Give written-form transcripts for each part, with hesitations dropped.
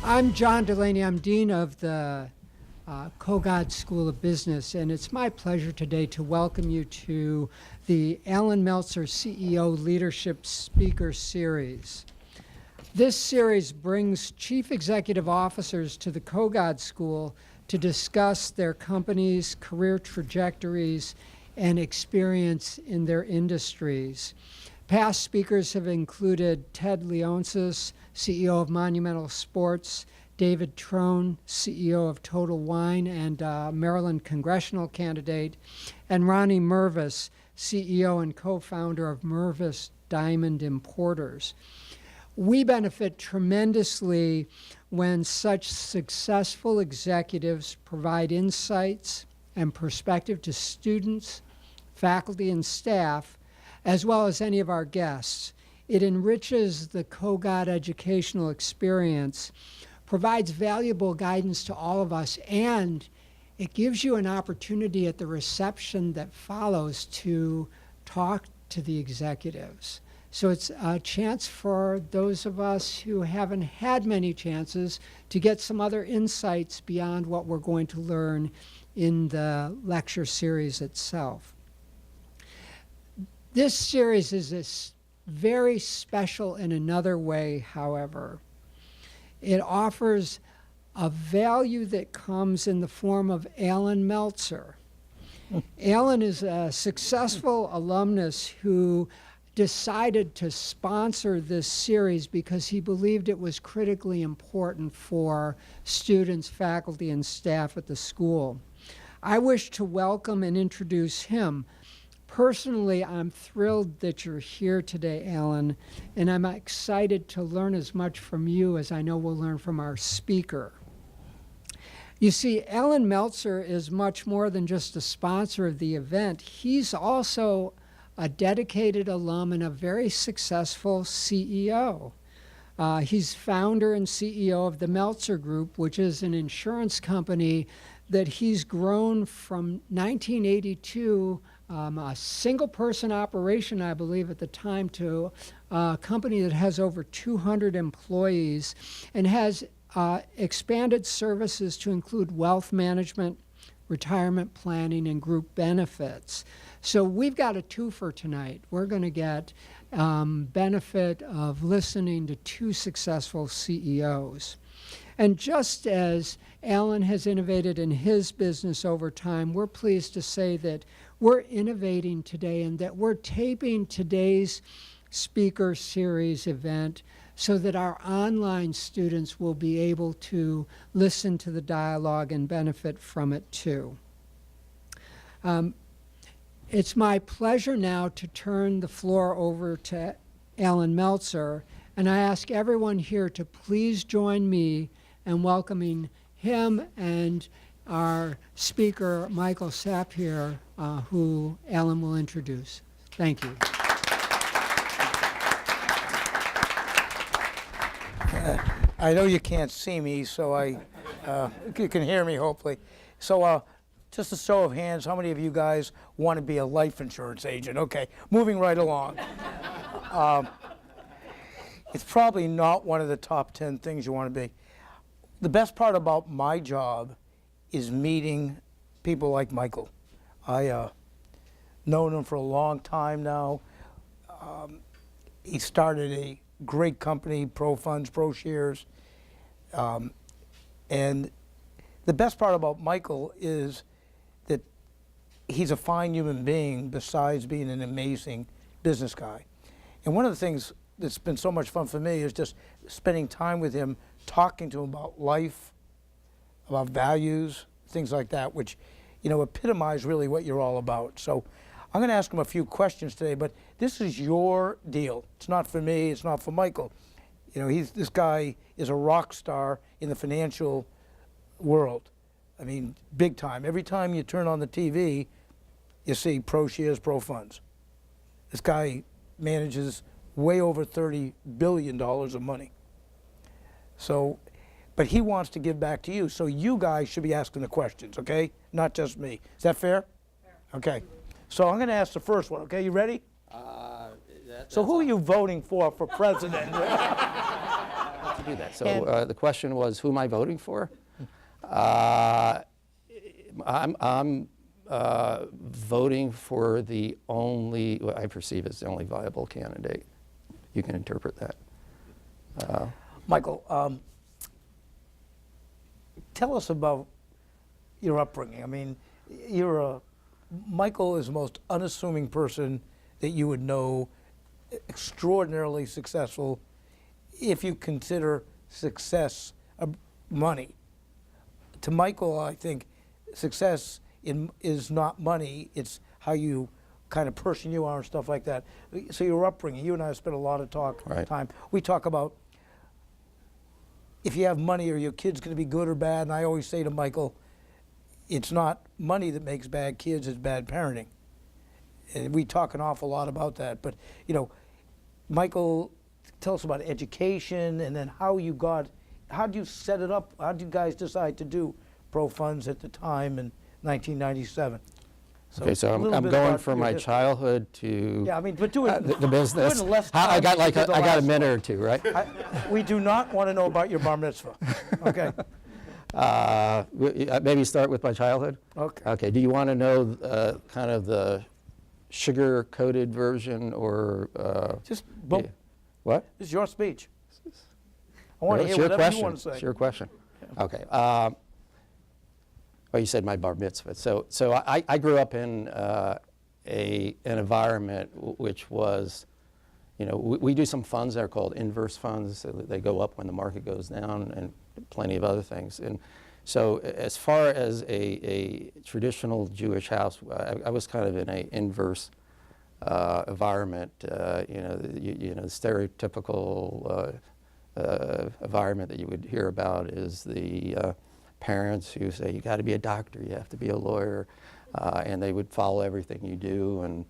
I'm John Delaney. I'm Dean of the Kogod School of Business, and it's my pleasure today to welcome you to the Alan Meltzer CEO Leadership Speaker Series. This series brings chief executive officers to the Kogod School to discuss their companies' career trajectories and experience in their industries. Past speakers have included Ted Leonsis, CEO of Monumental Sports, David Trone, CEO of Total Wine and Maryland congressional candidate, and Ronnie Mervis, CEO and co-founder of Mervis Diamond Importers. We benefit tremendously when such successful executives provide insights and perspective to students, faculty, and staff, as well as any of our guests. It enriches the Kogod educational experience, provides valuable guidance to all of us, and it gives you an opportunity at the reception that follows to talk to the executives. So it's a chance for those of us who haven't had many chances to get some other insights beyond what we're going to learn in the lecture series itself. This series is very special in another way, however. It offers a value that comes in the form of Alan Meltzer. Alan is a successful alumnus who decided to sponsor this series because he believed it was critically important for students, faculty, and staff at the school. I wish to welcome and introduce him. Personally, I'm thrilled that you're here today, Alan, and I'm excited to learn as much from you as I know we'll learn from our speaker. You see, Alan Meltzer is much more than just a sponsor of the event. He's also a dedicated alum and a very successful CEO. He's founder and CEO of the Meltzer Group, which is an insurance company that he's grown from 1982, a single-person operation, I believe, at the time, to a company that has over 200 employees and has expanded services to include wealth management, retirement planning, and group benefits. So we've got a twofer tonight. We're going to get benefit of listening to two successful CEOs. And just as Alan has innovated in his business over time, we're pleased to say that we're innovating today and that we're taping today's speaker series event so that our online students will be able to listen to the dialogue and benefit from it too. It's my pleasure now to turn the floor over to Alan Meltzer, and I ask everyone here to please join me in welcoming him and our speaker, Michael Sapp here, who Alan will introduce. Thank you. I know you can't see me, so you can hear me, hopefully. So just a show of hands, how many of you guys want to be a life insurance agent? Okay, moving right along. It's probably not one of the top 10 things you want to be. The best part about my job is meeting people like Michael. I known him for a long time now. He started a great company, Pro Funds, Pro Shares. And the best part about Michael is that he's a fine human being besides being an amazing business guy. And one of the things that's been so much fun for me is just spending time with him, talking to him about life, about values, things like that, which, you know, epitomize really what you're all about. So I'm going to ask him a few questions today, but this is your deal. It's not for me, it's not for Michael. You know, this guy is a rock star in the financial world. I mean, big time. Every time you turn on the TV, you see Pro Shares, Pro Funds. This guy manages way over $30 billion of money. So, but he wants to give back to you, so you guys should be asking the questions, okay? Not just me. Is that fair? Fair. Okay. So I'm going to ask the first one, okay? You ready? That's So who are you voting for president? do that. So And- the question was, who am I voting for? I'm voting for the only, what I perceive as the only viable candidate. You can interpret that. Michael, tell us about your upbringing. I mean, Michael is the most unassuming person that you would know, extraordinarily successful, if you consider success money. To Michael, I think success is not money, it's how you kind of person you are and stuff like that. So your upbringing, you and I have spent a lot of time. We talk about if you have money, are your kids going to be good or bad? And I always say to Michael, it's not money that makes bad kids, it's bad parenting. And we talk an awful lot about that. But, Michael, tell us about education and then how did you set it up? How did you guys decide to do Pro Funds at the time in 1997? Okay, so I'm going from my childhood to but do it the business. do it in less I time got than the I got a last minute or two, right? we do not want to know about your bar mitzvah. Okay. Maybe start with my childhood. Okay. Okay. Do you want to know kind of the sugar-coated version or Just what? This is your speech. I want to It's hear your whatever question. you want to say. It's your question. Okay. Well, you said my bar mitzvah. So I grew up in an environment which was, we do some funds that are called inverse funds. So they go up when the market goes down, and plenty of other things. And so as far as a traditional Jewish house, I was kind of in an inverse environment. The stereotypical environment that you would hear about is the parents who say, you got to be a doctor, you have to be a lawyer, and they would follow everything you do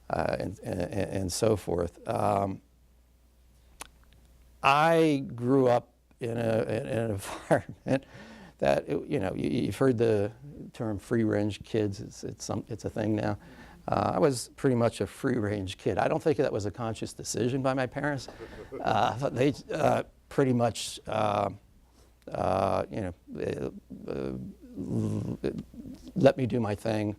and so forth. I grew up in an environment that, you've heard the term free-range kids, it's a thing now. I was pretty much a free-range kid. I don't think that was a conscious decision by my parents. They pretty much let me do my thing.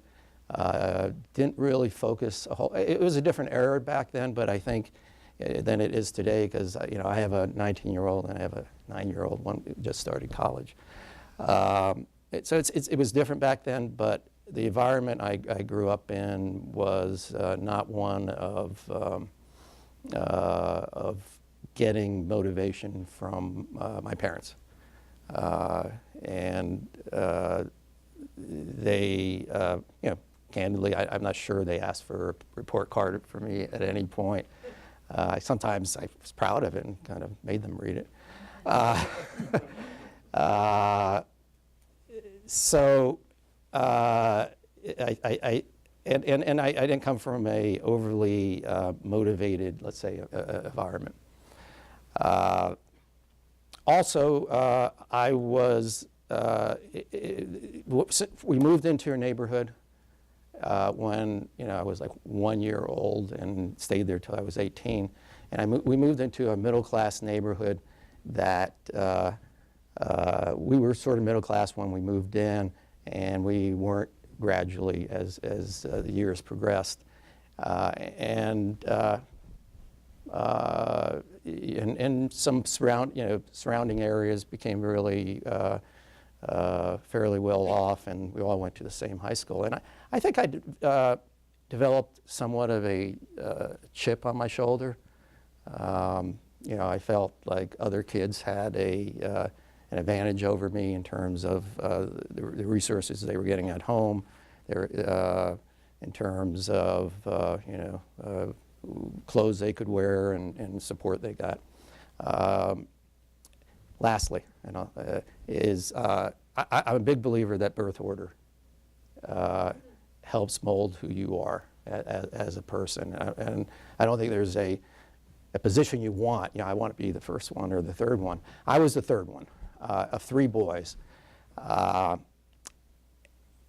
Didn't really focus it was a different era back then, but I think than it is today, because I have a 19-year-old and I have a 9-year-old, one who just started college. So it was different back then, but the environment I grew up in was not one of getting motivation from my parents. And they, candidly, I'm not sure they asked for a report card for me at any point. Sometimes I was proud of it and kind of made them read it. I didn't come from a overly motivated, let's say, environment. Also, I was, we moved into a neighborhood when I was like 1 year old and stayed there till I was 18. And we moved into a middle-class neighborhood that we were sort of middle class when we moved in, and we weren't gradually as the years progressed. And some surrounding areas became really fairly well off, and we all went to the same high school. And I think I developed somewhat of a chip on my shoulder. I felt like other kids had an advantage over me in terms of the resources they were getting at home, in terms of clothes they could wear and support they got. Lastly, I'm a big believer that birth order helps mold who you are as a person, and I don't think there's a position you want. I want to be the first one or the third one. I was the third one of 3 boys,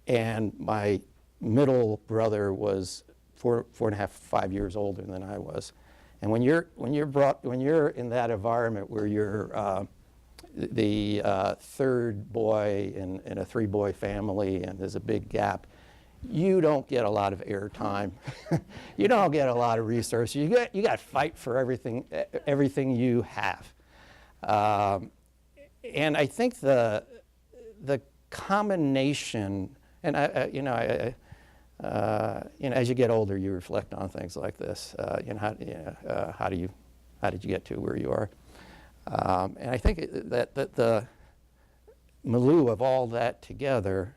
and my middle brother was 4.5, 5 years older than I was. And when you're in that environment where you're the third boy in a three-boy family, and there's a big gap. You don't get a lot of airtime. You don't get a lot of resources. You got to fight for everything you have. And I think the combination, and as you get older, you reflect on things like this. How did you get to where you are? And I think that the milieu of all that together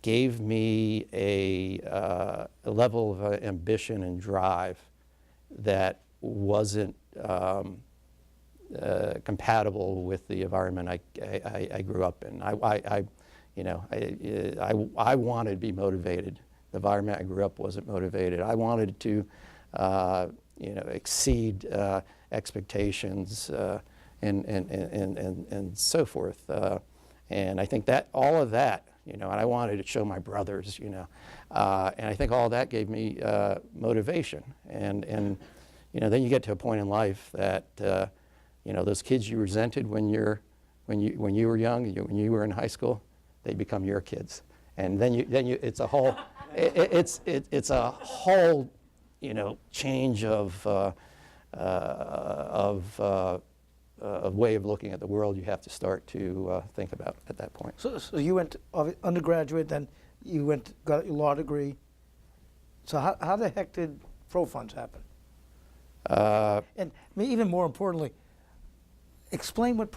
gave me a level of ambition and drive that wasn't compatible with the environment I grew up in. I wanted to be motivated. The environment I grew up wasn't motivated. I wanted to, exceed expectations and so forth. And I think that all of that, and I wanted to show my brothers, and I think all of that gave me motivation. And then you get to a point in life that those kids you resented when you were young, when you were in high school, they become your kids, and then it's a whole it's a whole change of way of looking at the world you have to start to think about at that point. So you went undergraduate, then you got your law degree. So how the heck did pro funds happen? And even more importantly, explain what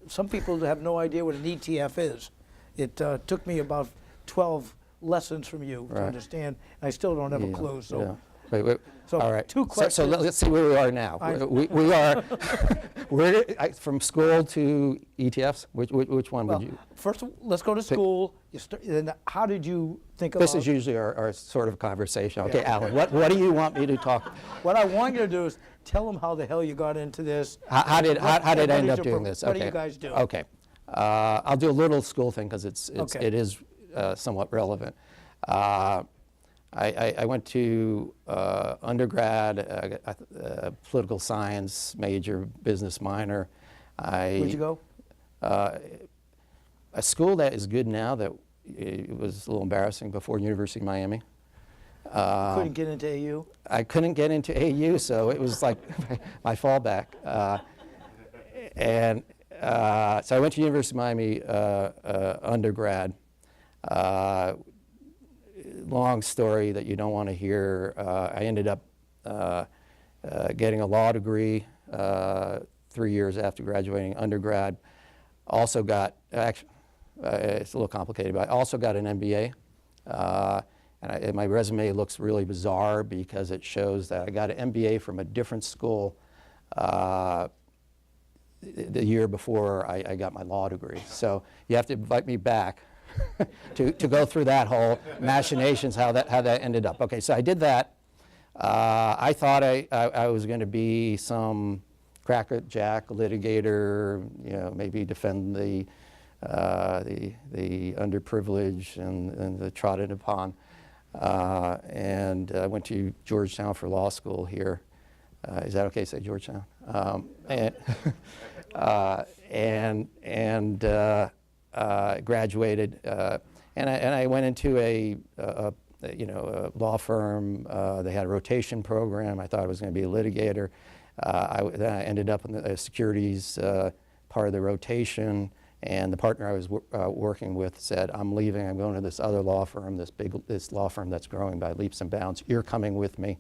some people have no idea what an ETF is. It took me about 12 lessons from you to understand. And I still don't have a clue. So, wait. So all right. Two questions. So let's see where we are now. We are from school to ETFs. Which one would you? First, let's go to school. Then how did you think about? This is usually our sort of conversation. Okay, Alan, what do you want me to talk? What I want you to do is tell them how the hell you got into this. How did I end up doing this? What do you guys do? Okay, I'll do a little school thing because it is somewhat relevant. I went to undergrad, political science major, business minor. Where'd you go? A school that is good now that it was a little embarrassing before, University of Miami. Couldn't get into AU? I couldn't get into AU, so it was like my fallback. So I went to University of Miami undergrad. Long story that you don't want to hear. I ended up getting a law degree 3 years after graduating undergrad. Also got, it's a little complicated, but I also got an MBA. And my resume looks really bizarre because it shows that I got an MBA from a different school the year before I got my law degree. So you have to invite me back to go through that whole machinations, how that ended up. Okay, so I did that. I thought I was going to be some crackerjack litigator, maybe defend the underprivileged and the trodden upon. And I went to Georgetown for law school here. Is that okay to say Georgetown? Graduated, and I went into a law firm. They had a rotation program. I thought I was going to be a litigator. Then I ended up in the securities part of the rotation, and the partner I was working with said, "I'm leaving. I'm going to this other law firm, this law firm that's growing by leaps and bounds. You're coming with me."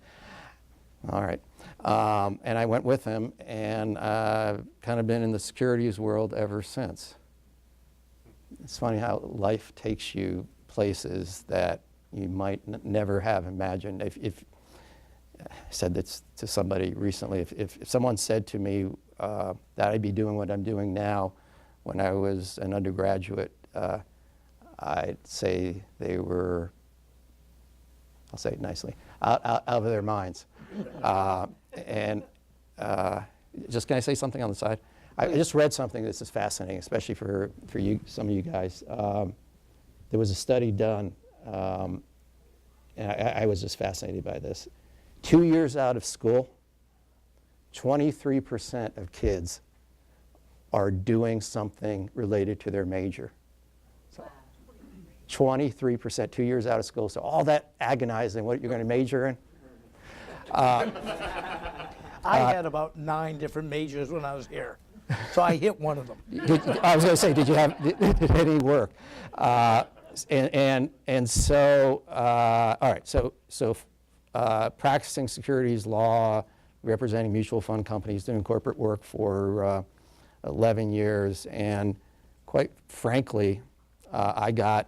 All right. And I went with him, and I've kind of been in the securities world ever since. It's funny how life takes you places that you might never have imagined. If I said this to somebody recently, if someone said to me that I'd be doing what I'm doing now when I was an undergraduate, I'd say they were, I'll say it nicely, out of their minds. Just can I say something on the side? I just read something that's just fascinating, especially for you, some of you guys. There was a study done, and I was just fascinated by this. 2 years out of school, 23% of kids are doing something related to their major. So 23%, 2 years out of school. So all that agonizing, what you're going to major in. I had about 9 different majors when I was here, so I hit one of them. I was going to say, did any work? And so, all right, so practicing securities law, representing mutual fund companies, doing corporate work for 11 years, and quite frankly, I'm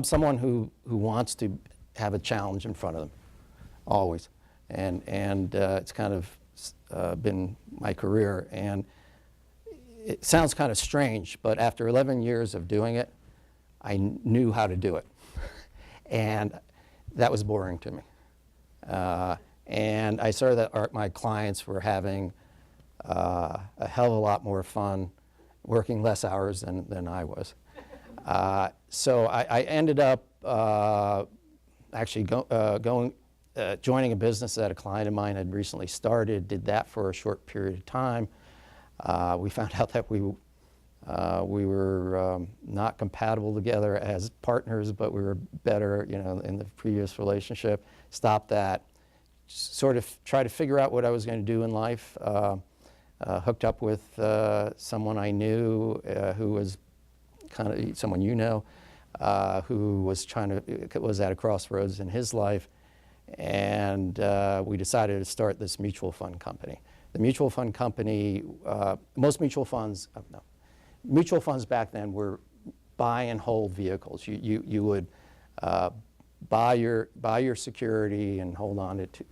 someone who wants to have a challenge in front of them, always, and it's kind of been my career. And it sounds kind of strange, but after 11 years of doing it, I knew how to do it, and that was boring to me. And I saw that my clients were having a hell of a lot more fun working less hours than I was. So I ended up actually joining a business that a client of mine had recently started, did that for a short period of time. We found out that we were not compatible together as partners, but we were better, in the previous relationship. Stopped that. Sort of tried to figure out what I was going to do in life. Hooked up with someone I knew who was kind of someone who was at a crossroads in his life, and we decided to start this mutual fund company. The mutual fund company, most mutual funds back then were buy and hold vehicles. You would buy your security and hold onto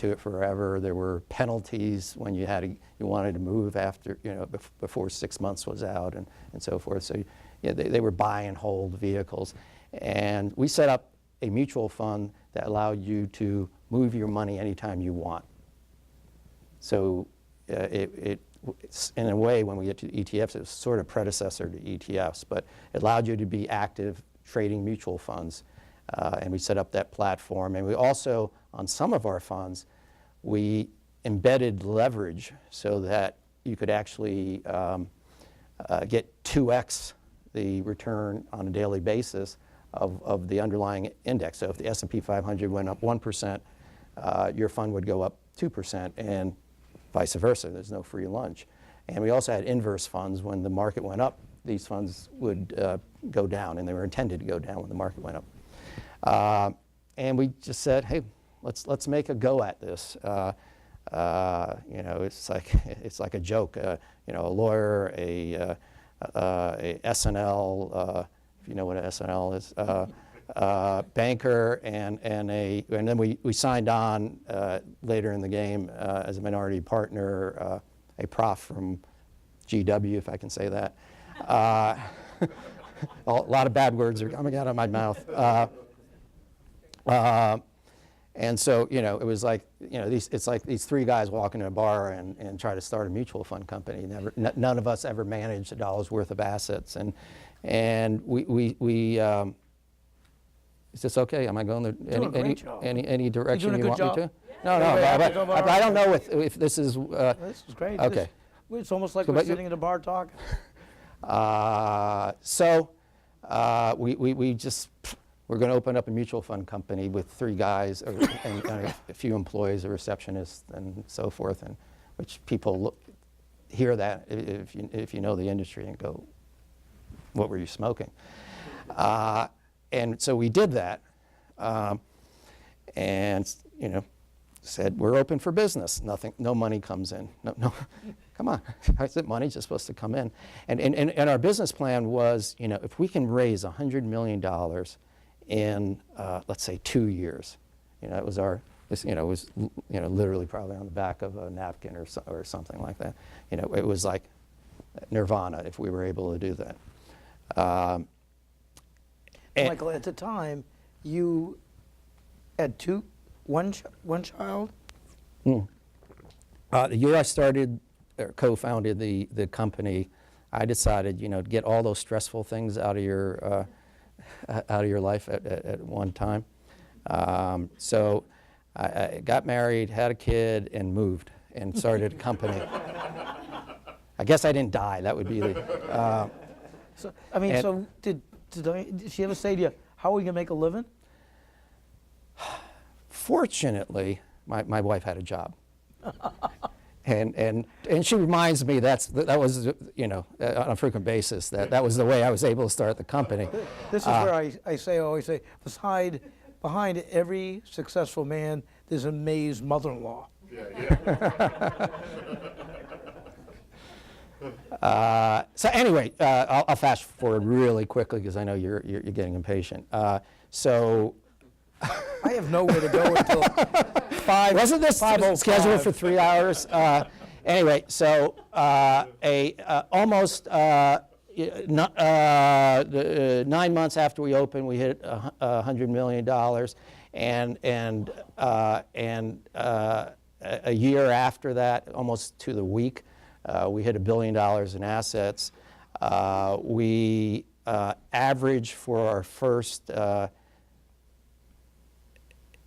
it forever. There were penalties when you wanted to move after, before 6 months was out and so forth. So they were buy and hold vehicles. And we set up a mutual fund that allowed you to move your money anytime you want. So it's, in a way, when we get to ETFs, it was sort of predecessor to ETFs, but it allowed you to be active trading mutual funds. And we set up that platform. And we also, on some of our funds, we embedded leverage so that you could actually get 2x the return on a daily basis of the underlying index. So if the S&P 500 went up 1%, your fund would go up 2%, and vice versa. There's no free lunch. And we also had inverse funds. When the market went up, these funds would go down, and they were intended to go down when the market went up. And we just said, hey, let's make a go at this. It's like a joke. A lawyer, a SNL, if you know what an SNL is, banker, and then we signed on later in the game as a minority partner, a prof from GW, if I can say that. A lot of bad words are coming out of my mouth. And so, it was like, it's like these 3 guys walk into a bar and try to start a mutual fund company. None of us ever managed $1 worth of assets. And we is this okay? Am I going any direction you want me to? No, but I don't know if this is. This is great. Okay. It's almost like we're sitting in a bar talking. We're going to open up a mutual fund company with 3 guys and a few employees, a receptionist, and so forth, and which people hear that if you know the industry and go, what were you smoking? And so we did that, and said we're open for business. No money comes in. No, come on. I said money's just supposed to come in, and our business plan was, if we can raise $100 million in let's say 2 years, it was literally probably on the back of a napkin or something like that. It was like nirvana if we were able to do that. Michael, at the time, you had one child? The year I started or co-founded the company, I decided, to get all those stressful things out of your life at one time. So I got married, had a kid, and moved and started a company. I guess I didn't die. That would be the. So, I mean, And- so did she ever say to you, how are we going to make a living? Fortunately, my wife had a job. And she reminds me that was, you know, on a frequent basis, that was the way I was able to start the company. This is where I always say, behind every successful man, there's an amazed mother-in-law. So anyway, I'll fast forward really quickly because I know you're getting impatient. So I have nowhere to go until 5. wasn't this 5:05. scheduled for 3 hours? Anyway, so almost 9 months after we opened, we hit $100 million, and a year after that, almost to the week, we hit $1 billion in assets. We averaged for our first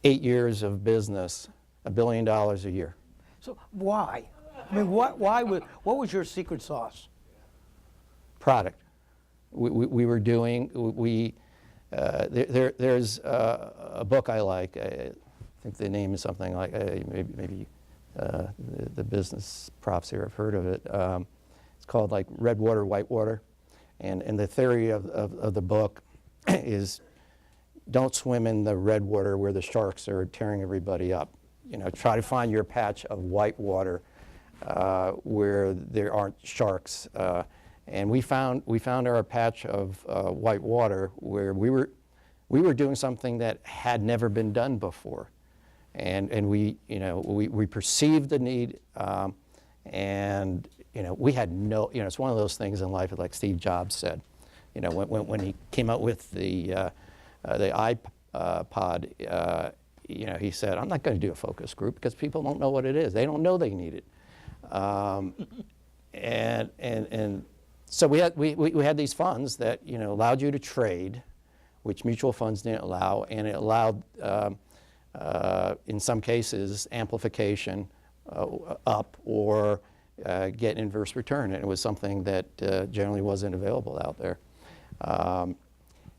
8 years of business, $1 billion a year. So why? I mean, what was your secret sauce? Product. We were doing, there's a book I like, I think the name is something like, maybe the business profs here have heard of it. It's called like Red Water, White Water. And the theory of the book is don't swim in the red water where the sharks are tearing everybody up. You know, try to find your patch of white water where there aren't sharks. And we found our patch of white water where we were doing something that had never been done before. And we perceived the need, and we had no, it's one of those things in life, like Steve Jobs said, when he came out with the iPod, he said, I'm not going to do a focus group because people don't know what it is. They don't know they need it. And so we had these funds that allowed you to trade, which mutual funds didn't allow, and it allowed in some cases amplification up or get inverse return, and it was something that generally wasn't available out there.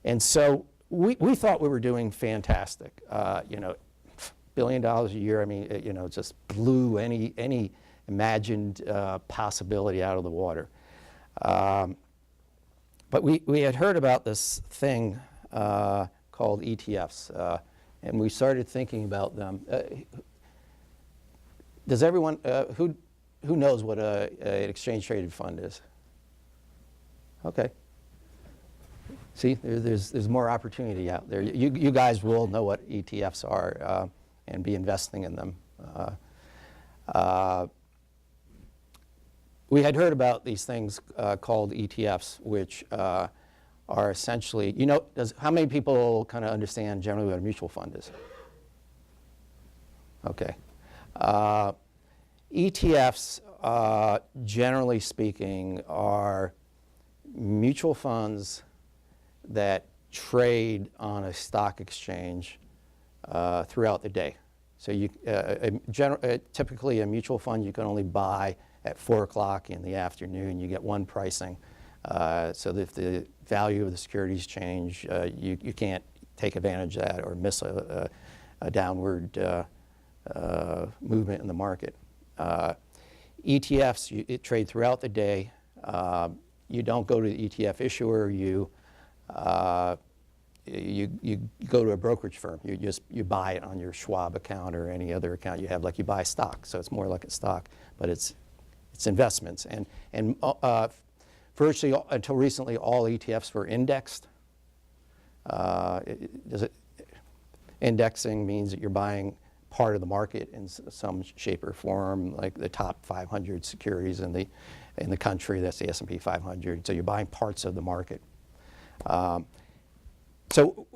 And so we thought we were doing fantastic. $1 billion a year. I mean, it just blew any imagined possibility out of the water. But we had heard about this thing called ETFs, and we started thinking about them. Does everyone who knows what an exchange traded fund is? Okay. See, there's more opportunity out there. You guys will know what ETFs are and be investing in them. We had heard about these things called ETFs, which are essentially, how many people kind of understand generally what a mutual fund is? Okay. ETFs, generally speaking, are mutual funds that trade on a stock exchange throughout the day. So typically a mutual fund you can only buy at 4 o'clock in the afternoon. You get one pricing. So that if the value of the securities change, you can't take advantage of that or miss a downward movement in the market. ETFs, it trade throughout the day. You don't go to the ETF issuer. You go to a brokerage firm. You buy it on your Schwab account or any other account you have, like you buy stock. So it's more like a stock, but it's investments. And virtually until recently, all ETFs were indexed. Indexing means that you're buying part of the market in some shape or form, like the top 500 securities in the country. That's the S&P 500. So you're buying parts of the market. So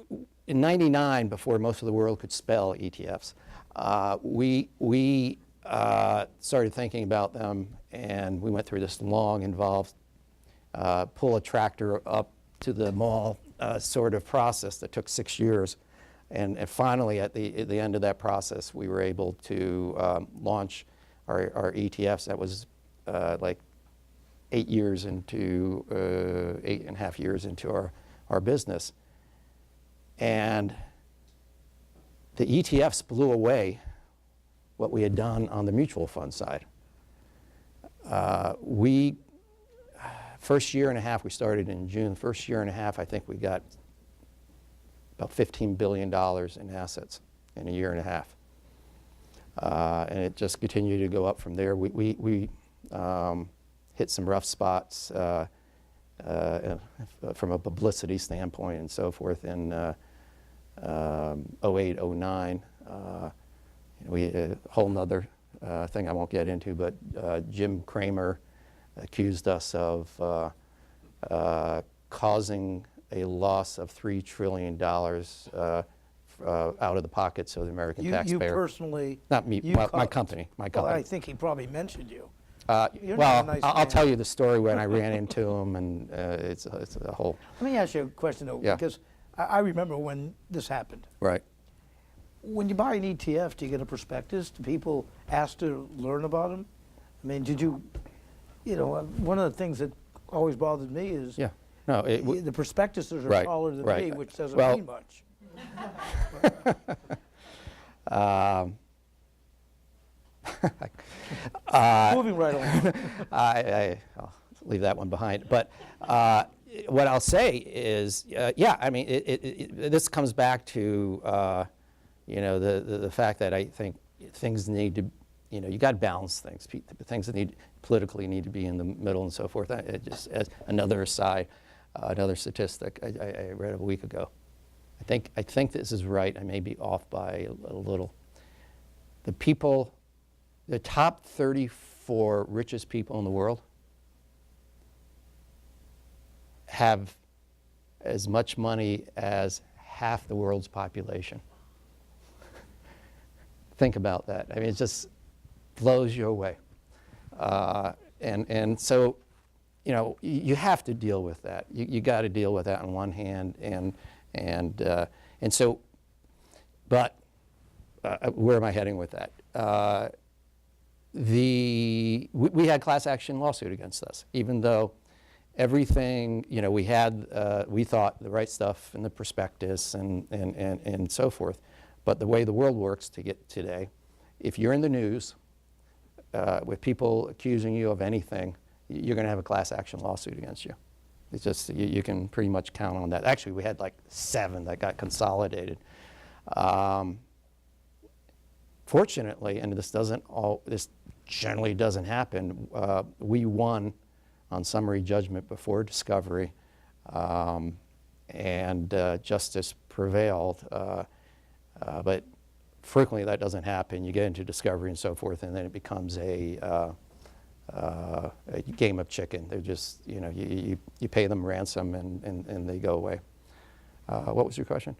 in '99, before most of the world could spell ETFs, we started thinking about them, and we went through this long, involved, pull a tractor up to the mall sort of process that took 6 years. And finally, at the end of that process, we were able to launch our ETFs. That was like 8 years into, 8.5 years into our business. And the ETFs blew away what we had done on the mutual fund side. First year and a half, we started in June. First year and a half, I think we got about $15 billion in assets in a year and a half. And it just continued to go up from there. We hit some rough spots from a publicity standpoint and so forth in 08, 09. We a whole nother thing I won't get into, but Jim Cramer accused us of causing a loss of $3 trillion out of the pockets of the American taxpayer. You personally? Not me, my company. Well, I think he probably mentioned you. You're well, not a nice I'll man. tell you the story when I ran into him, and it's a whole. Let me ask you a question, though, Yeah. because I remember when this happened. Right. When you buy an ETF, do you get a prospectus? Do people ask to learn about them? I mean, did you, one of the things that always bothered me is Yeah. No. the prospectuses are Right, taller than right. me, which doesn't Well- mean much. Moving right along. I'll leave that one behind. But what I'll say is, yeah, I mean, this comes back to, the fact that I think things need to, you got to balance things. Things that politically need to be in the middle and so forth. Just as another aside, another statistic I read a week ago. I think this is right. I may be off by a little. The top 34 richest people in the world have as much money as half the world's population. Think about that. I mean, it just blows you away. And so, you have to deal with that. You got to deal with that on one hand, and so, but where am I heading with that? We had class action lawsuit against us, even though everything, we had, we thought the right stuff in the prospectus and so forth. But the way the world works to get today, if you're in the news with people accusing you of anything, you're going to have a class action lawsuit against you. It's just, you can pretty much count on that. Actually, we had like 7 that got consolidated. Fortunately, and this generally doesn't happen, we won on summary judgment before discovery, and justice prevailed. But frequently that doesn't happen. You get into discovery and so forth, and then it becomes a game of chicken. They're just, you pay them ransom and they go away. What was your question?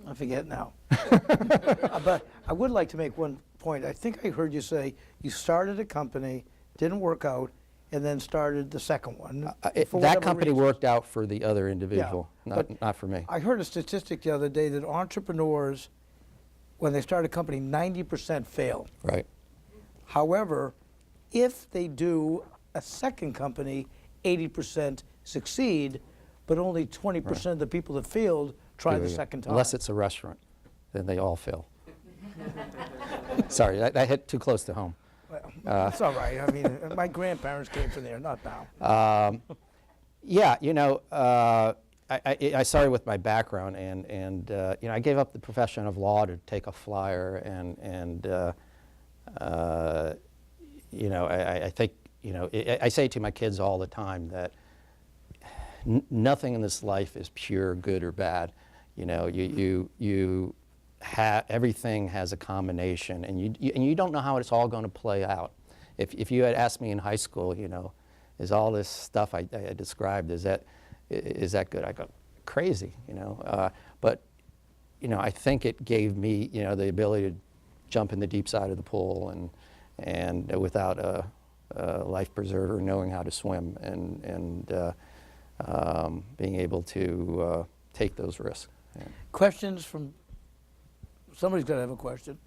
I forget now. But I would like to make one point. I think I heard you say you started a company, didn't work out, and then started the second one. That company reason. worked out for the other individual, but not for me. I heard a statistic the other day that entrepreneurs, when they start a company, 90% fail. Right. However, if they do a second company, 80% succeed, but only 20% of the people that failed try the second time. Unless it's a restaurant, then they all fail. Sorry, that hit too close to home. Well, it's all right. I mean, my grandparents came from there, not now. Yeah, I started with my background, and I gave up the profession of law to take a flyer, and I think, I say to my kids all the time that nothing in this life is pure good or bad. Everything has a combination, and you don't know how it's all going to play out. If you had asked me in high school, is all this stuff I described, is that good? I go, crazy, but I think it gave me the ability to jump in the deep side of the pool and without a life preserver, knowing how to swim and being able to take those risks. Yeah. Questions from, somebody's got to have a question.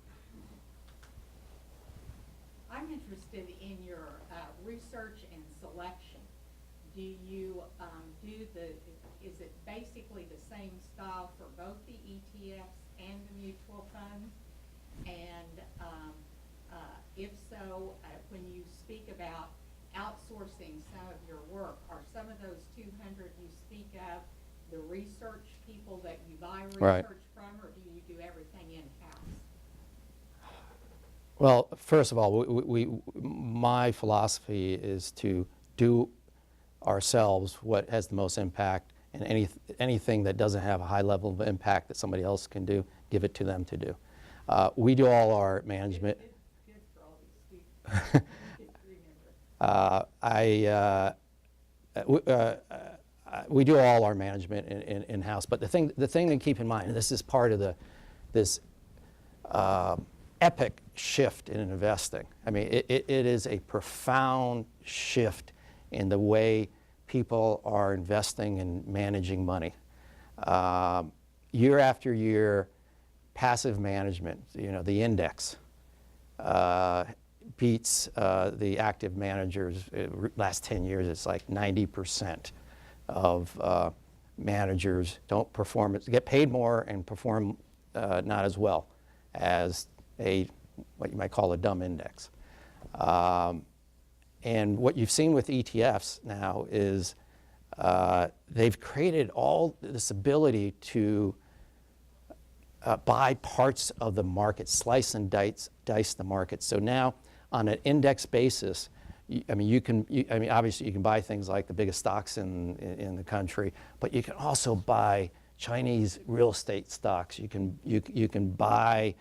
I'm interested interested in your research and selection. Do you is it basically the same style for both the ETFs and the mutual funds? And if so, when you speak about outsourcing some of your work, are some of those 200 you speak of the research people that you buy research Right. from, or do you do everything in-house? Well, first of all, my philosophy is to do ourselves what has the most impact, and anything that doesn't have a high level of impact that somebody else can do, give it to them to do. We do all our management. It's good for all these students. Remember. We do all our management in-house, but the thing to keep in mind, and this is part of this epic shift in investing. I mean, it is a profound shift in the way people are investing and managing money. Year after year, passive management, the index, beats the active managers. Last 10 years, it's like 90% of managers don't perform, get paid more and perform not as well as what you might call a dumb index. And what you've seen with ETFs now is they've created all this ability to buy parts of the market, slice and dice the market. So now, on an index basis, obviously you can buy things like the biggest stocks in the country, but you can also buy Chinese real estate stocks. You can buy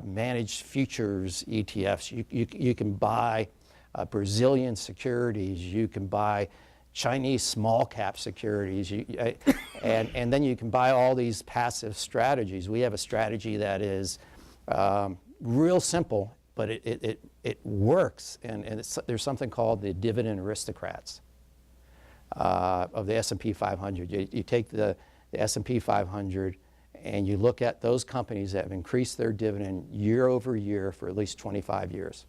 managed futures ETFs. You can buy Brazilian securities. You can buy Chinese small cap securities, and then you can buy all these passive strategies. We have a strategy that is real simple, but it works, and there's something called the dividend aristocrats of the S&P 500. You take the S&P 500 and you look at those companies that have increased their dividend year over year for at least 25 years.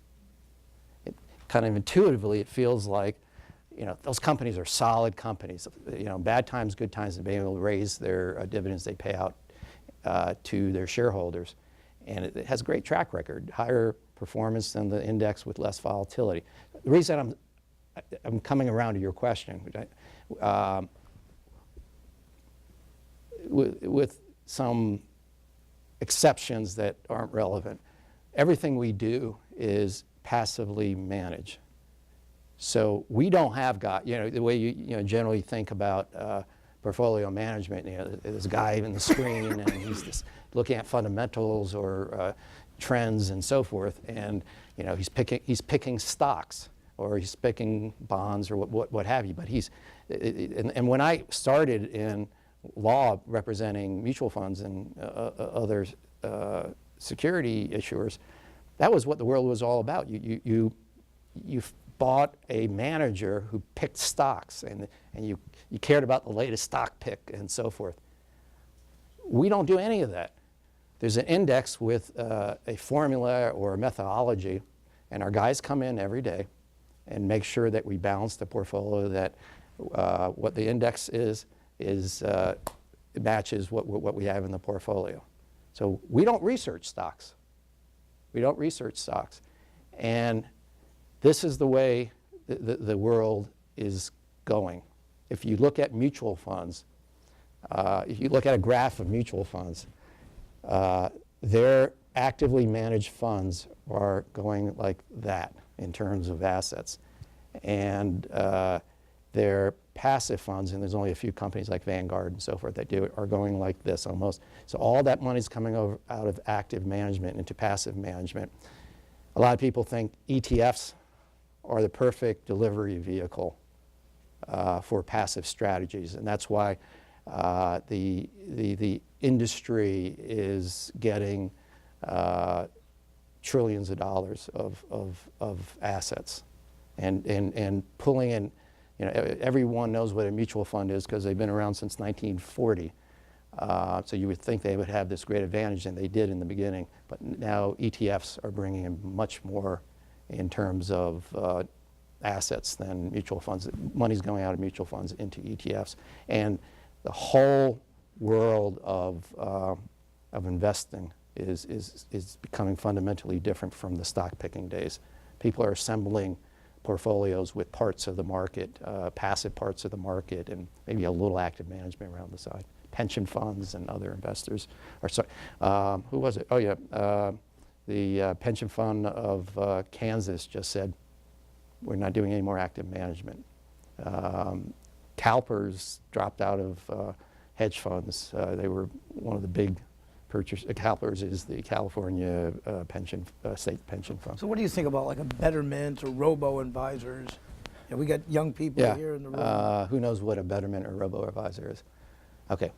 Kind of intuitively, it feels like those companies are solid companies. Bad times, good times, they've been able to raise their dividends they pay out to their shareholders. And it has a great track record, higher performance than the index with less volatility. The reason I'm coming around to your question, with some exceptions that aren't relevant, everything we do is passively managed. So we don't have the way you generally think about portfolio management. There's a guy in the screen and he's just looking at fundamentals or trends and so forth, and he's picking stocks or he's picking bonds or what have you. But and when I started in law representing mutual funds and other security issuers, that was what the world was all about. You bought a manager who picked stocks, and you cared about the latest stock pick and so forth. We don't do any of that. There's an index with a formula or a methodology, and our guys come in every day and make sure that we balance the portfolio, that what the index is matches what we have in the portfolio. So we don't research stocks. We don't research stocks. And this is the way the world is going. If you look at mutual funds, if you look at a graph of mutual funds, their actively managed funds are going like that in terms of assets. And their passive funds, and there's only a few companies like Vanguard and so forth that do it, are going like this almost. So all that money's coming out of active management into passive management. A lot of people think ETFs are the perfect delivery vehicle for passive strategies, and that's why the industry is getting trillions of dollars of assets, and pulling in. Everyone knows what a mutual fund is because they've been around since 1940. So you would think they would have this great advantage, and they did in the beginning. But now ETFs are bringing in much more in terms of assets than mutual funds. Money's going out of mutual funds into ETFs, and the whole world of investing is becoming fundamentally different from the stock picking days. People are assembling portfolios with parts of the market, passive parts of the market, and maybe a little active management around the side. Pension funds and other investors are sorry. Who was it? Oh yeah, the pension fund of Kansas just said we're not doing any more active management. CalPERS dropped out of hedge funds. They were one of the big purchasers. CalPERS is the California state pension fund. So what do you think about like a Betterment or robo-advisors? You know, we got young people here in the room. Who knows what a Betterment or robo-advisor is? Okay.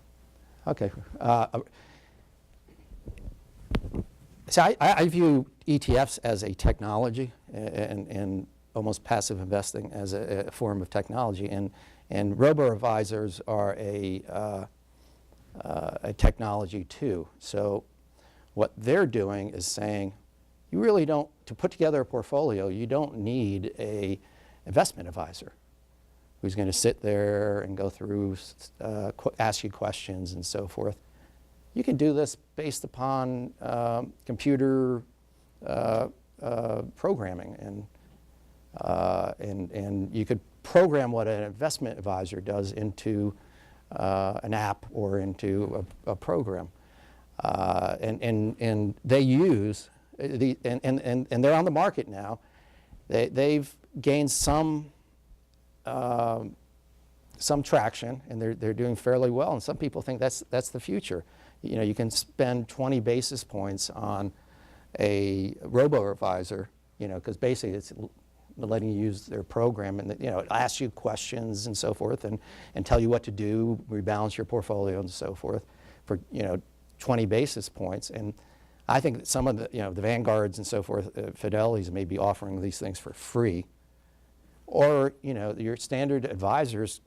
So I view ETFs as a technology and almost passive investing as a form of technology, and robo-advisors are a technology too. So what they're doing is saying, you really don't, to put together a portfolio, you don't need a investment advisor who's going to sit there and go through, ask you questions and so forth. You can do this based upon computer programming, and you could program what an investment advisor does into an app or into a program, and they use and they're on the market now. They've gained some traction, and they're doing fairly well. And some people think that's the future. You know, you can spend 20 basis points on a robo-advisor, you know, because basically it's letting you use their program, and you know, it asks you questions and so forth, and tell you what to do, rebalance your portfolio and so forth, for 20 basis points. And I think that some of the the Vanguards and so forth, Fidelities may be offering these things for free, or your standard advisors,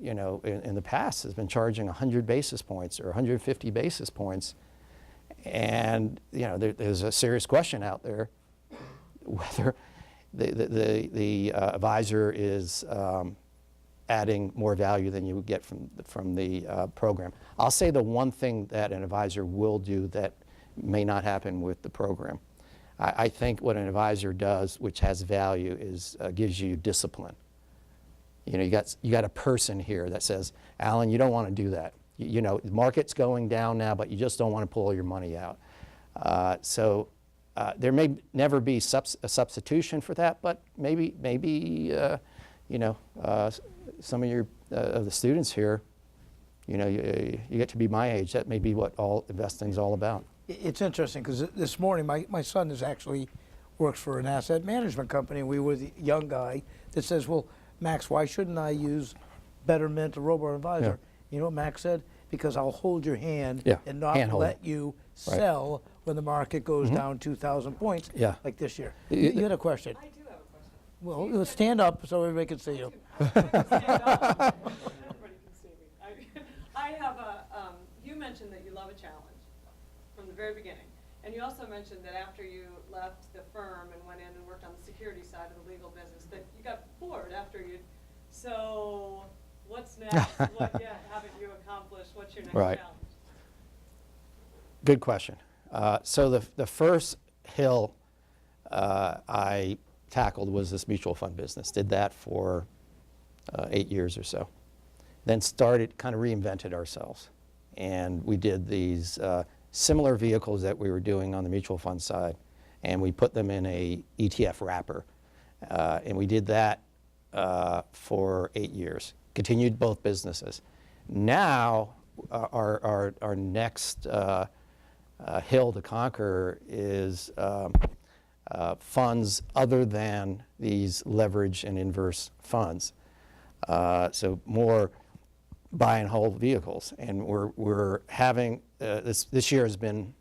in the past has been charging 100 basis points or 150 basis points, and there's a serious question out there whether the advisor is adding more value than you would get from the program. I'll say the one thing that an advisor will do that may not happen with the program. I think what an advisor does, which has value, is gives you discipline. You got a person here that says, Alan, you don't want to do that. The market's going down now, but you just don't want to pull your money out. So there may never be a substitution for that, but maybe some of the students here, you get to be my age. That may be what all investing is all about. It's interesting because this morning my son works for an asset management company. We were the young guy that says, well, Max, why shouldn't I use Betterment or robo-advisor? Yeah. You know what Max said? Because I'll hold your hand and not Hand-hold. let you sell when the market goes down 2,000 points like this year. You had a question. I do have a question. Well, stand up so everybody can see you. Stand up. Everybody can see me. I have you mentioned that you love a challenge from the very beginning. And you also mentioned that after you left the firm and went in and worked on the security side of the legal business, that you got bored after you. So what's next? What haven't you accomplished? What's your next challenge? Good question. So the first hill I tackled was this mutual fund business. Did that for 8 years or so. Then kind of reinvented ourselves. And we did these similar vehicles that we were doing on the mutual fund side, and we put them in a ETF wrapper. And we did that for 8 years. Continued both businesses. Now our next hill to conquer is funds other than these leverage and inverse funds. So more buy and hold vehicles, and we're having this year has been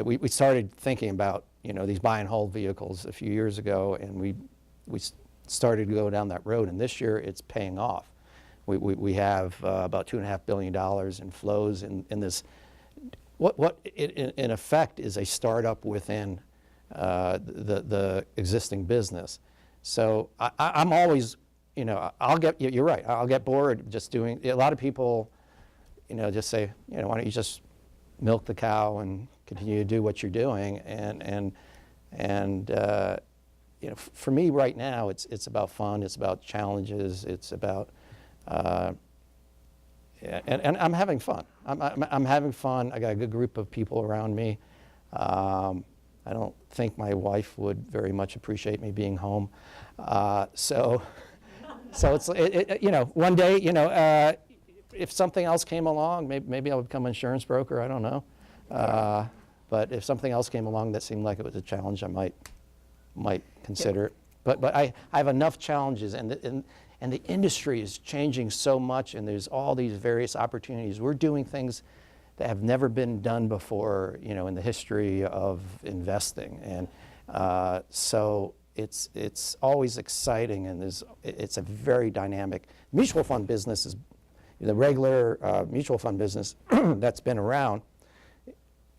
we started thinking about these buy and hold vehicles a few years ago, and we started to go down that road, and this year it's paying off. We have about $2.5 billion in flows in this. What in effect is a startup within the existing business. So I'm always, you're right, I'll get bored just doing, a lot of people, just say, why don't you just milk the cow and continue to do what you're doing, and for me right now, it's about fun, it's about challenges, it's about, and I'm having fun. I'm having fun. I got a good group of people around me. I don't think my wife would very much appreciate me being home. So it's, one day, if something else came along, maybe I would become an insurance broker, I don't know. But if something else came along that seemed like it was a challenge, I might consider it. But I have enough challenges, and the industry is changing so much, and there's all these various opportunities. We're doing things that have never been done before, in the history of investing, and so it's always exciting, and it's a very dynamic mutual fund business. Is the regular mutual fund business that's been around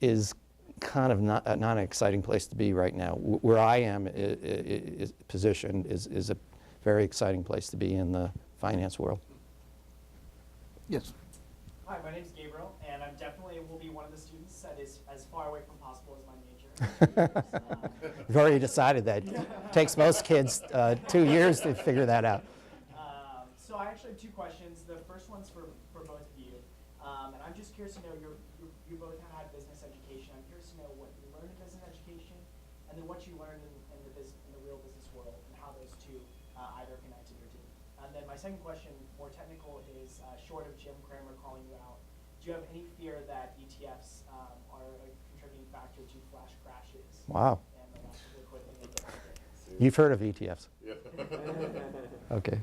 is kind of not an exciting place to be right now. Where I am is positioned is a very exciting place to be in the finance world. Yes. Hi, my name is Gabriel, and I definitely will be one of the students that is as far away from possible as my major. We've already decided that. It takes most kids 2 years to figure that out. So I actually have two questions. The first one's for both of you, and I'm just curious to know, you both have had business education. I'm curious to know what you learned in business education, and then what you learned in the real business world, and how those two either connected or didn't. And then my second question, more technical, is short of Jim Cramer calling you out, do you have any fear that ETFs are a contributing factor to flash crashes? Wow. And the lack of liquidity in the market? You've heard of ETFs? Okay.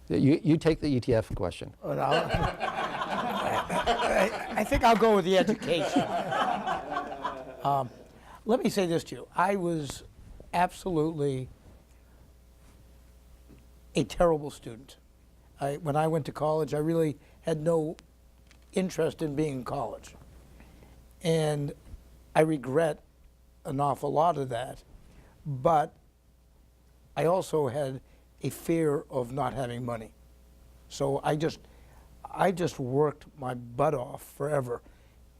You take the ETF question. I think I'll go with the education. Let me say this to you. I was absolutely a terrible student. When I went to college, I really had no interest in being in college. And I regret an awful lot of that. But I also had a fear of not having money. So I just worked my butt off forever.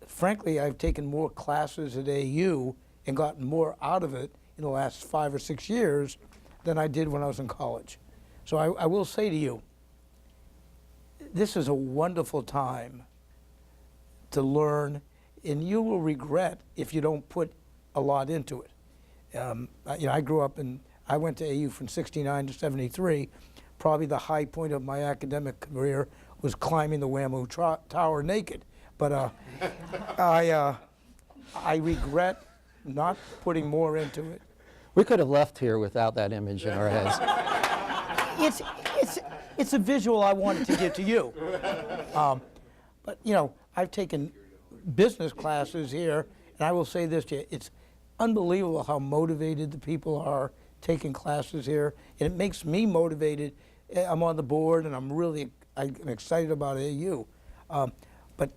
Frankly, I've taken more classes at AU and gotten more out of it in the last 5 or 6 years than I did when I was in college. So I will say to you, this is a wonderful time to learn, and you will regret if you don't put a lot into it. I grew up I went to AU from 69 to 73. Probably the high point of my academic career was climbing the Whammoo Tower naked. But I regret not putting more into it. We could have left here without that image in our heads. It's a visual I wanted to give to you. But I've taken business classes here, and I will say this to you: it's unbelievable how motivated the people are taking classes here, and it makes me motivated. I'm on the board, and I'm excited about AU. But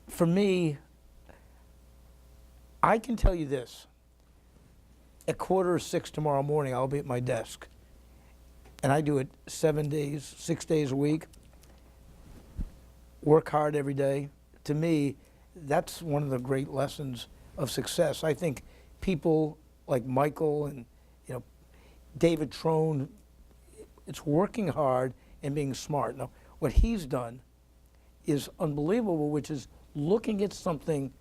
for me, I can tell you this: at 5:45 tomorrow morning, I'll be at my desk, and I do it 7 days, 6 days a week. Work hard every day. To me, that's one of the great lessons of success. I think people like Michael and David Trone, it's working hard and being smart. Now, what he's done is unbelievable, which is looking at something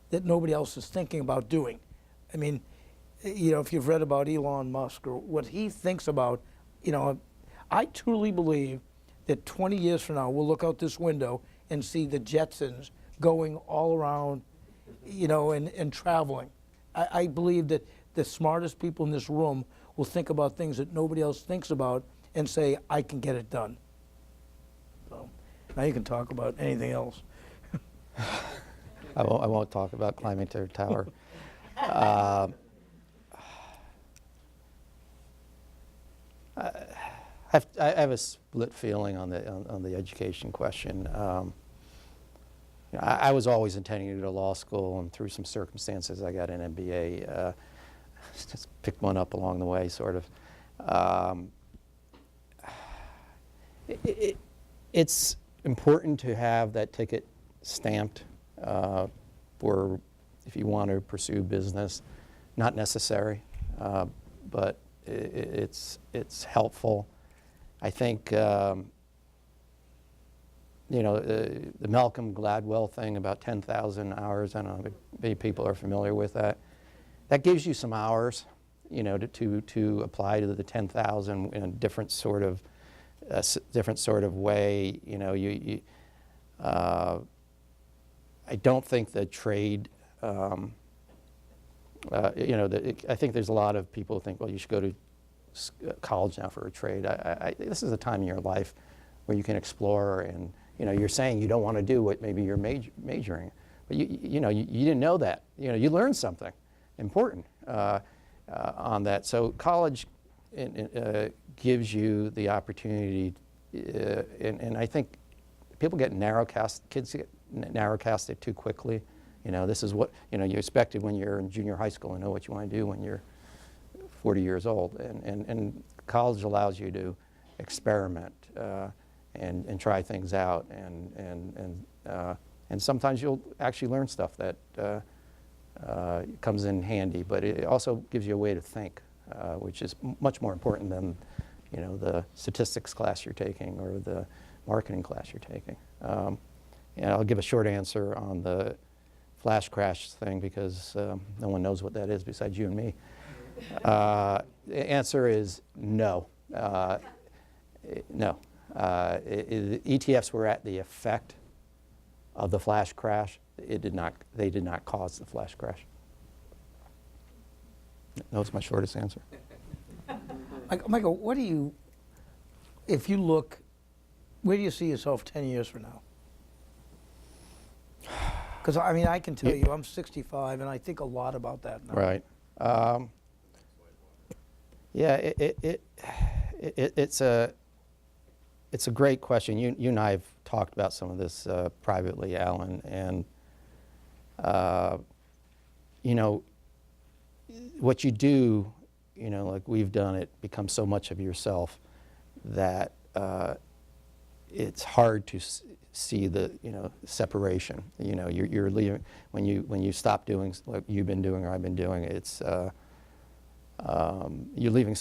that nobody else is thinking about doing. I mean, if you've read about Elon Musk or what he thinks about, I truly believe that 20 years from now, we'll look out this window and see the Jetsons going all around, and traveling. I believe that the smartest people in this room will think about things that nobody else thinks about and say, I can get it done. So now you can talk about anything else. I won't talk about climbing to the tower. I have a split feeling on the education question. I was always intending to go to law school, and through some circumstances, I got an MBA. just picked one up along the way, sort of. It's important to have that ticket stamped for if you want to pursue business. Not necessary, but it's helpful. I think you know, the Malcolm Gladwell thing about 10,000 hours. I don't know if many people are familiar with that. That gives you some hours, you know, to apply to the 10,000 in a different sort of way. You know, I don't think the trade. You know, I think there's a lot of people who think, well, you should go to college now for a trade. This is a time in your life where you can explore, and you know, you're saying you don't want to do what maybe you're majoring, but you know, you didn't know that. You know, you learned something important on that. So college gives you the opportunity, and I think people get kids get narrowcasted too quickly. You know, this is what, you know, you expected when you're in junior high school and know what you want to do when you're 40 years old. And college allows you to experiment and try things out. And sometimes you'll actually learn stuff that comes in handy. But it also gives you a way to think, which is much more important than, you know, the statistics class you're taking or the marketing class you're taking. And I'll give a short answer on the flash crash thing because no one knows what that is besides you and me. The answer is no. No. ETFs were at the effect of the flash crash. They did not cause the flash crash. That was my shortest answer. Michael, what do you, if you look, where do you see yourself 10 years from now? Because, I mean, I can tell you, I'm 65, and I think a lot about that now. Right. Yeah, it's a great question. You and I have talked about some of this privately, Alan, and you know, what you do, you know, like we've done, it becomes so much of yourself that it's hard to see the, you know, separation. You know, you're leaving when you stop doing what you've been doing or I've been doing. It's you're leaving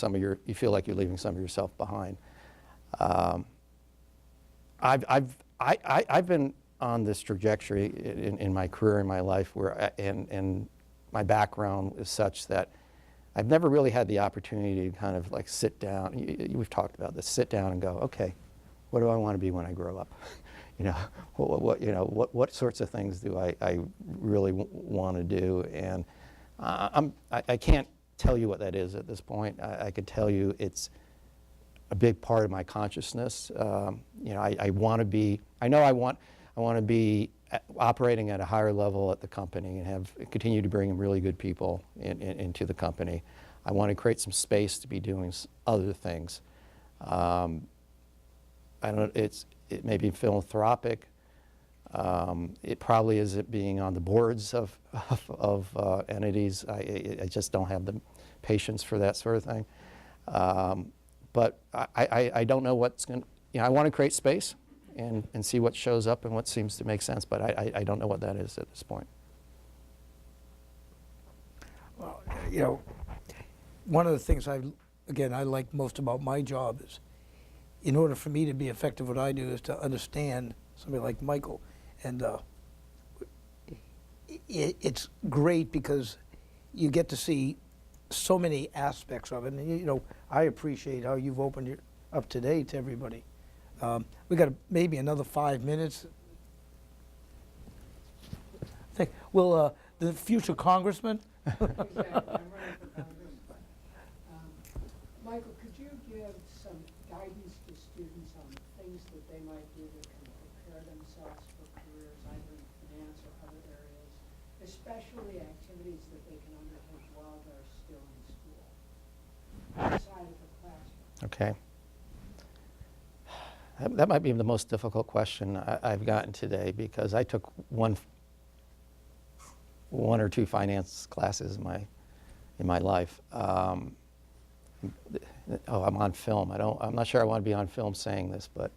you feel like you're leaving some of yourself behind. I've been on this trajectory in my career, in my life, where and my background is such that I've never really had the opportunity to kind of like sit down. We've talked about this. Sit down and go, okay, what do I want to be when I grow up? You know, what sorts of things do I really want to do? And I can't tell you what that is at this point. I could tell you it's a big part of my consciousness. You know, I want to be. I know I want to be operating at a higher level at the company and continue to bring in really good people into the company. I want to create some space to be doing other things. I don't. It may be philanthropic. It probably is it being on the boards of entities. I just don't have the patience for that sort of thing. But I don't know what's going to, you know, I want to create space and see what shows up and what seems to make sense, but I don't know what that is at this point. Well, you know, one of the things I like most about my job is, in order for me to be effective, what I do is to understand somebody like Michael. And it's great because you get to see so many aspects of it. And, you know, I appreciate how you've opened it up today to everybody. We got maybe another 5 minutes. Will the future congressman? Exactly. I'm running for Congress. Michael, could you give some guidance to students on things that they might do that can prepare themselves for careers either in finance or other areas, especially activities that they can undertake while they're still in school, outside of the classroom? Okay. That might be the most difficult question I've gotten today because I took one or two finance classes in my in my life. Oh, I'm on film. I'm not sure I want to be on film saying this, but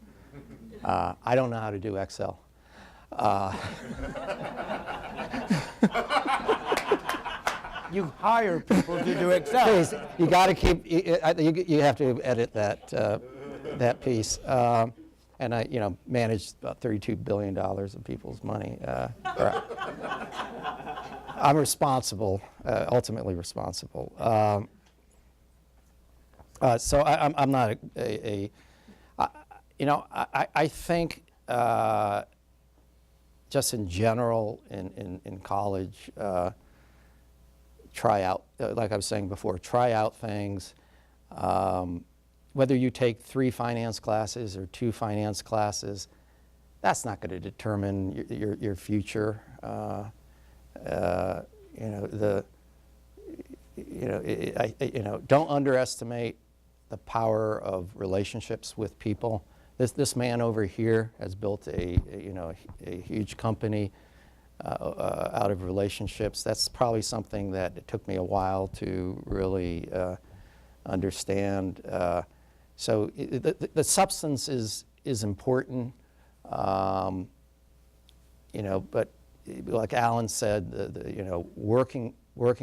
I don't know how to do Excel. You hire people to do Excel. Please, you got to keep. You have to edit that piece. And I, managed about $32 billion of people's money. I'm responsible, ultimately responsible. So I'm not I think just in general in college, try out, like I was saying before, try out things. Whether you take 3 finance classes or 2 finance classes, that's not going to determine your future. Don't underestimate the power of relationships with people. This man over here has built a huge company out of relationships. That's probably something that it took me a while to really understand. So the substance is important, but like Alan said, working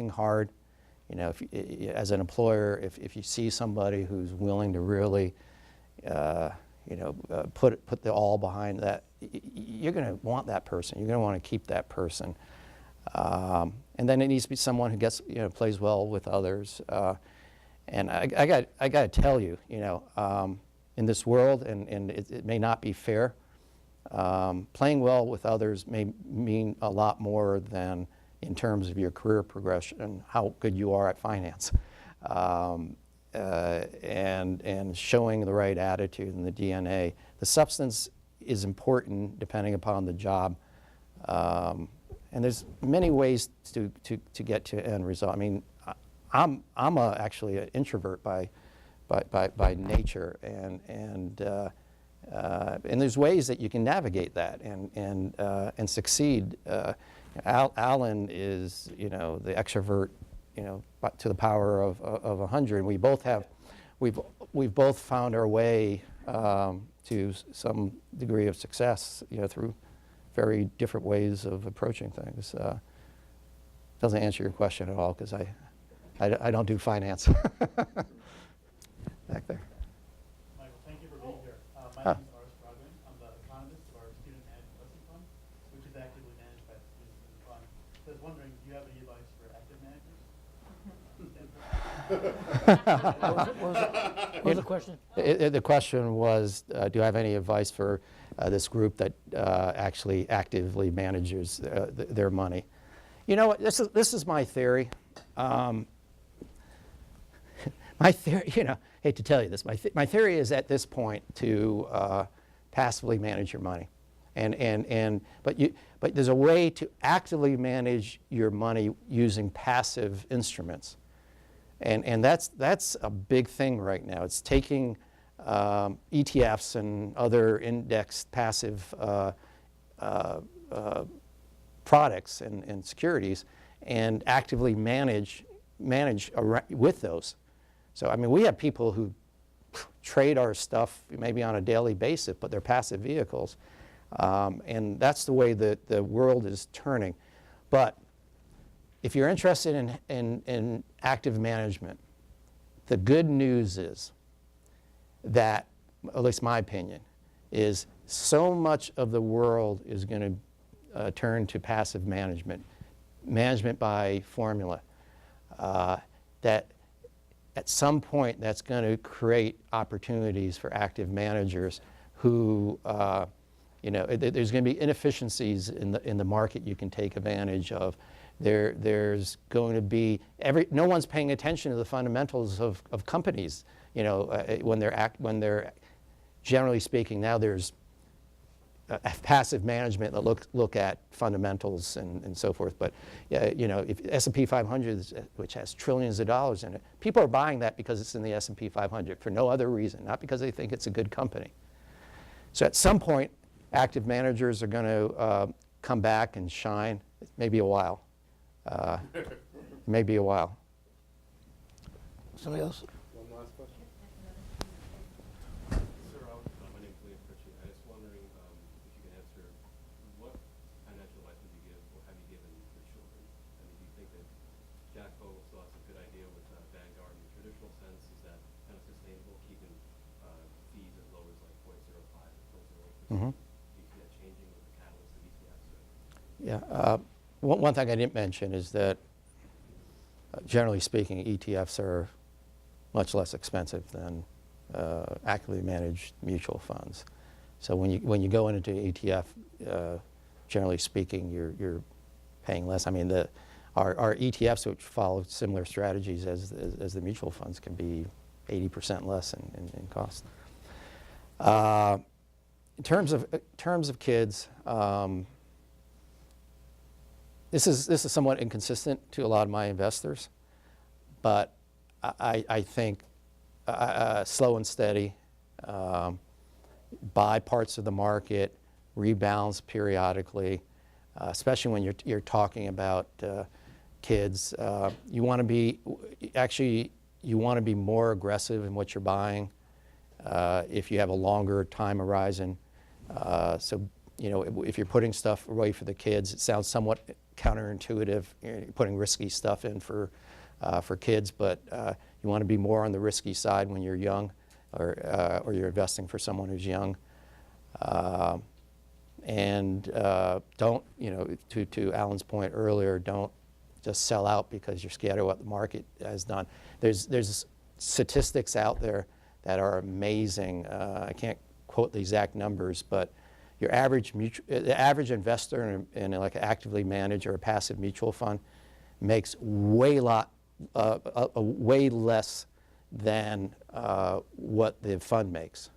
hard. As an employer, if you see somebody who's willing to really, put the all behind that, you're going to want that person. You're going to want to keep that person, and then it needs to be someone who plays well with others. And I got to tell you, in this world, and it may not be fair, playing well with others may mean a lot more than in terms of your career progression and how good you are at finance, and showing the right attitude and the DNA. The substance is important depending upon the job, and there's many ways to get to end result. I mean, I'm actually an introvert by nature, and there's ways that you can navigate that and succeed. Alan is the extrovert, to the power of 100. We both have, we've both found our way to some degree of success, through very different ways of approaching things. Doesn't answer your question at all because I don't do finance. Back there. Michael, thank you for being here. My name is Ars Brogdon. I'm the economist of our student managed investing fund, which is actively managed by students in the fund. So I was wondering, do you have any advice for active managers? What was the question? The question was, do I have any advice for this group that actually actively manages their money? You know what? This is my theory. My theory, hate to tell you this, my theory is at this point to passively manage your money, but there's a way to actively manage your money using passive instruments, and that's a big thing right now. It's taking ETFs and other indexed passive products and securities, and actively manage with those. So, I mean, we have people who trade our stuff maybe on a daily basis, but they're passive vehicles. And that's the way that the world is turning. But if you're interested in active management, the good news is that, at least my opinion, is so much of the world is going to turn to passive management by formula, that at some point that's going to create opportunities for active managers who, there's going to be inefficiencies in the market you can take advantage of. There's going to be no one's paying attention to the fundamentals of companies. When they're generally speaking, now there's passive management that look at fundamentals and so forth. But if S&P 500, which has trillions of dollars in it, people are buying that because it's in the S&P 500 for no other reason, not because they think it's a good company. So at some point, active managers are going to come back and shine. It may be a while. Maybe a while. Somebody else? One last question. Sir, my name's Liam Pritchett. I was wondering if you can answer what financial advice would you give or have you given your children? I mean, do you think that Jack Bogle still has a good idea with Vanguard in the traditional sense? Is that kind of sustainable, keeping fees as low as like 0.05 or 0.08%? Mhm. Do you see that changing with the catalyst of ETFs? Yeah. One thing I didn't mention is that, generally speaking, ETFs are much less expensive than actively managed mutual funds. So when you go into ETF, generally speaking, you're paying less. I mean, our ETFs, which follow similar strategies as the mutual funds, can be 80% less in cost. In terms of kids, this is somewhat inconsistent to a lot of my investors, but I think slow and steady, buy parts of the market, rebalance periodically, especially when you're talking about kids. You want to be more aggressive in what you're buying if you have a longer time horizon. So if you're putting stuff away for the kids, it sounds somewhat counterintuitive. You're putting risky stuff in for kids, but you want to be more on the risky side when you're young, or you're investing for someone who's young. And don't, to Alan's point earlier, don't just sell out because you're scared of what the market has done. There's statistics out there that are amazing. I can't quote the exact numbers, but the average investor in like an actively managed or a passive mutual fund makes way less than what the fund makes,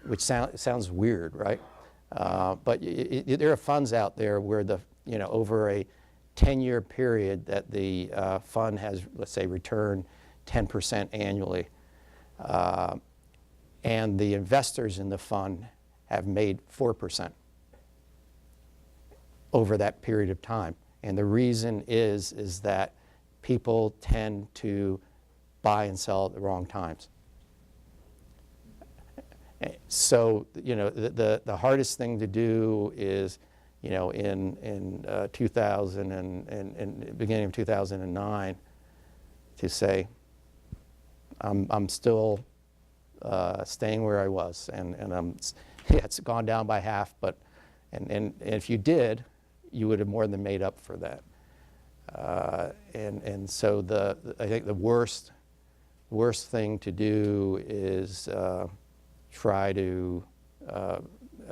which sounds weird, right? But there are funds out there where over a 10-year period that the fund has, let's say, returned 10% annually, and the investors in the fund have made 4% over that period of time. And the reason is that people tend to buy and sell at the wrong times. So, the hardest thing to do is, in 2000 and beginning of 2009, to say, I'm still staying where I was, and it's gone down by half, but and if you did, you would have more than made up for that. And so I think the worst thing to do is try to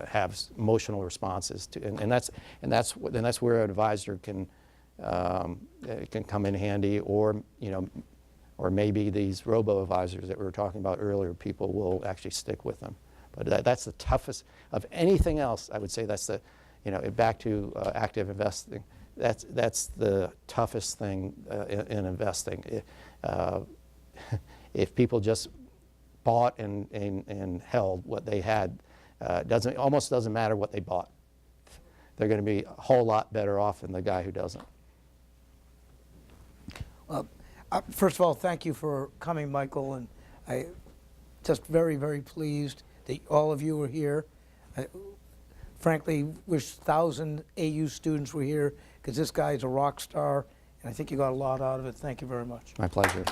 have emotional responses to, and that's where an advisor can come in handy, or maybe these robo-advisors that we were talking about earlier, people will actually stick with them. But that's the toughest of anything else. I would say that's back to active investing. That's the toughest thing in investing. If people just bought and held what they had, almost doesn't matter what they bought. They're going to be a whole lot better off than the guy who doesn't. First of all, thank you for coming, Michael, and I just very, very pleased that all of you were here. I frankly wish 1,000 AU students were here, because this guy's a rock star, and I think you got a lot out of it. Thank you very much. My pleasure.